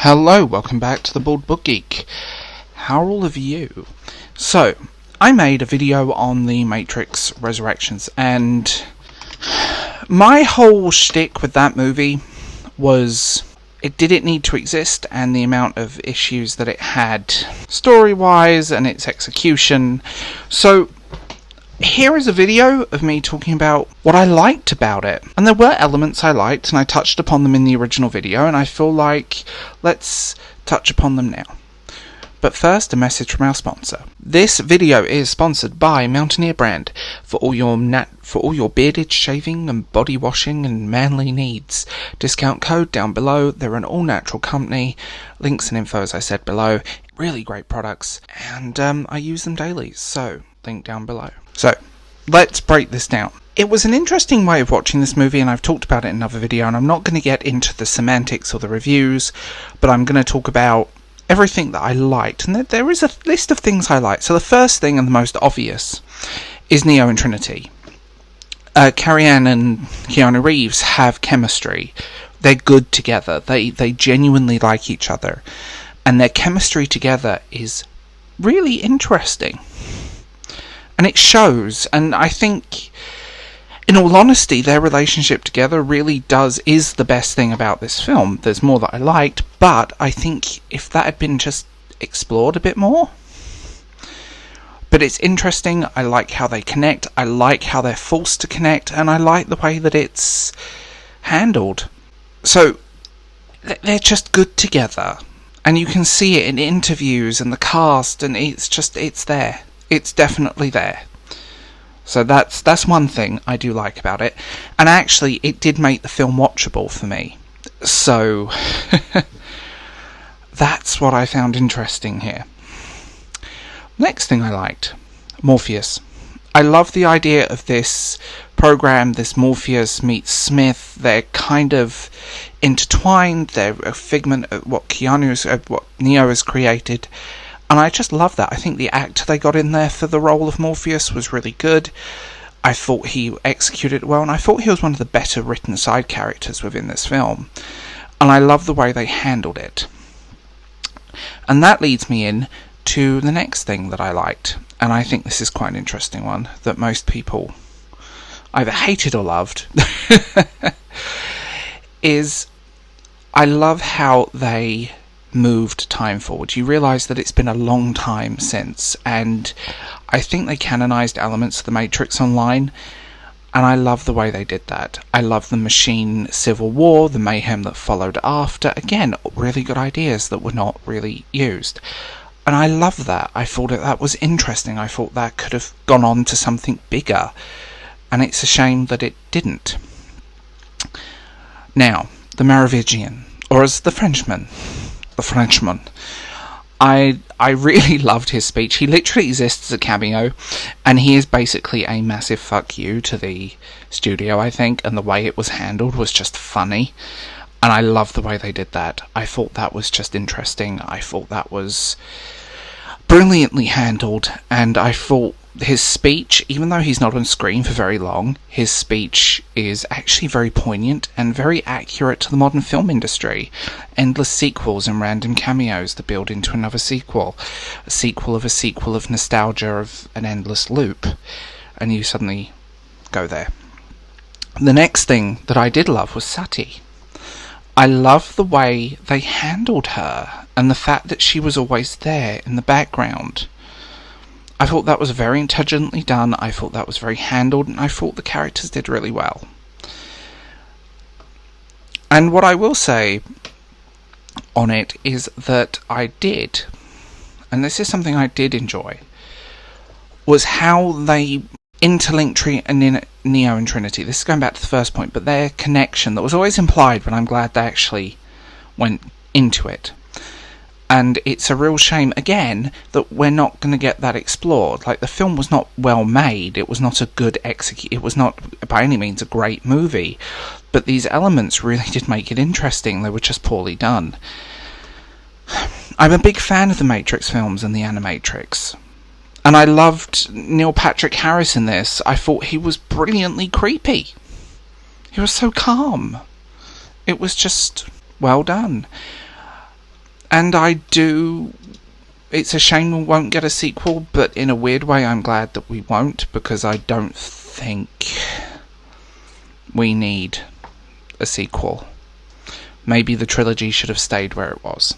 Hello, welcome back to the Bald Book Geek. How are all of you? So, I made a video on the Matrix Resurrections, and my whole shtick with that movie was it didn't need to exist, and the amount of issues that it had story-wise and its execution. So, here is a video of me talking about what I liked about it. And there were elements I liked, and I touched upon them in the original video, and I feel like let's touch upon them now. But first, a message from our sponsor. This video is sponsored by Mountaineer brand for all your bearded shaving and body washing and manly needs. Discount code down below. They're an all-natural company. Links and info, as I said, below. Really great products, and I use them daily, so link down below. So, let's break this down. It was an interesting way of watching this movie, and I've talked about it in another video, and I'm not going to get into the semantics or the reviews, but I'm going to talk about everything that I liked, and there is a list of things I liked. So the first thing, and the most obvious, is Neo and Trinity. Carrie Ann and Keanu Reeves have chemistry. They're good together. They genuinely like each other, and their chemistry together is really interesting. And it shows, and I think, in all honesty, their relationship together really is the best thing about this film. There's more that I liked, but I think if that had been just explored a bit more. But it's interesting, I like how they connect, I like how they're forced to connect, and I like the way that it's handled. So, they're just good together. And you can see it in interviews and the cast, and it's there. It's definitely there. So that's one thing I do like about it. And actually, it did make the film watchable for me. So, that's what I found interesting here. Next thing I liked, Morpheus. I love the idea of this program, this Morpheus meets Smith. They're kind of intertwined. They're a figment of what Neo has created. And I just love that. I think the actor they got in there for the role of Morpheus was really good. I thought he executed it well, and I thought he was one of the better written side characters within this film. And I love the way they handled it. And that leads me in to the next thing that I liked. And I think this is quite an interesting one that most people either hated or loved. Is I love how they moved time forward. You realise that it's been a long time since, and I think they canonised elements of the Matrix online, and I love the way they did that. I love the machine civil war, the mayhem that followed after. Again, really good ideas that were not really used, and I love that. I thought that was interesting. I thought that could have gone on to something bigger, and it's a shame that it didn't. Now, the Merovingian, or as the Frenchman, I really loved his speech. He literally exists as a cameo, and he is basically a massive fuck you to the studio, I think, and the way it was handled was just funny, and I love the way they did that. I thought that was just interesting. I thought that was brilliantly handled, and I thought his speech, even though he's not on screen for very long, his speech is actually very poignant and very accurate to the modern film industry. Endless sequels and random cameos that build into another sequel. A sequel of a sequel of nostalgia of an endless loop. And you suddenly go there. The next thing that I did love was Sati. I love the way they handled her, and the fact that she was always there in the background. I thought that was very intelligently done, I thought that was very handled, and I thought the characters did really well. And what I will say on it is that I did, and this is something I did enjoy, was how they interlinked Neo and Trinity. This is going back to the first point, but their connection that was always implied, but I'm glad they actually went into it. And it's a real shame, again, that we're not going to get that explored. Like, the film was not well made. It was not a good it was not, by any means, a great movie. But these elements really did make it interesting. They were just poorly done. I'm a big fan of the Matrix films and the Animatrix. And I loved Neil Patrick Harris in this. I thought he was brilliantly creepy. He was so calm. It was just well done. And it's a shame we won't get a sequel, but in a weird way I'm glad that we won't, because I don't think we need a sequel. Maybe the trilogy should have stayed where it was.